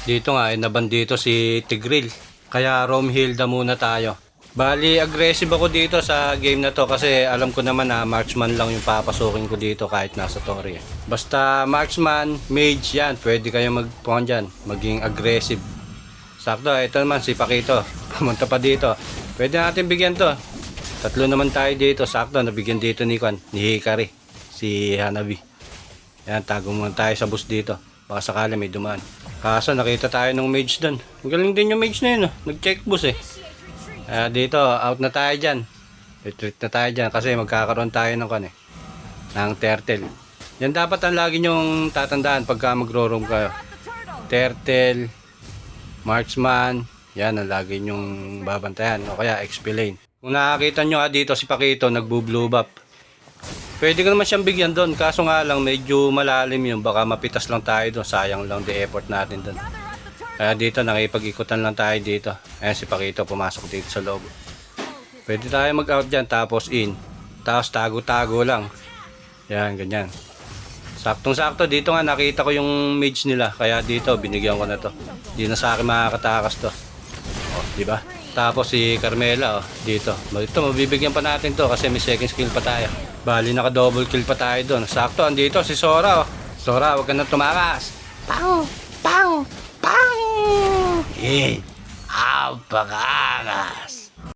Dito nga, naban dito si Tigreal. Kaya Rome Hilda muna tayo. Bali, aggressive ako dito sa game na to kasi alam ko naman na marksman lang yung papasukin ko dito kahit nasa Tori. Basta marksman, mage yan, pwede kayo magpuan dyan, maging aggressive. Sakto, ito naman si Pakito, pumunta pa dito. Pwede natin bigyan to. Tatlo naman tayo dito, sakto, nabigyan dito ni Hikari, si Hanabi. Yan, tago muna tayo sa bus dito. Baka sakali may dumaan. Kaso nakita tayo ng mage doon. Ang galing din yung mage na yun, nag-check bus eh. Dito, out na tayo dyan. Retreat na tayo dyan kasi magkakaroon tayo ng ng turtle. Yan dapat ang lagi nyong tatandaan pagka magro-roam kayo. Turtle, marksman, yan ang lagi nyong babantayan. O kaya XP lane. Kung nakakita nyo dito si Pakito, nagbo-blue buff. Pwede ko naman siyang bigyan doon. Kaso nga lang, medyo malalim yun. Baka mapitas lang tayo doon. Sayang lang the effort natin doon. Kaya dito, nakipag-ikutan lang tayo dito. Ayan si Pakito, pumasok dito sa loob. Pwede tayo mag-out dyan, tapos in. Tapos tago-tago lang. Yan, ganyan. Saktong-sakto, dito nga nakita ko yung mage nila. Kaya dito, binigyan ko na to. Hindi na sa akin makakatakas to. O, diba? Tapos si Carmela, dito. Ito, mabibigyan pa natin to kasi may second skill pa tayo. Bali, naka-double kill pa tayo doon. Sakto, andito si Sora. Sora, wag ka na tumakas. Pang! Pang! Pang! Apakaangas!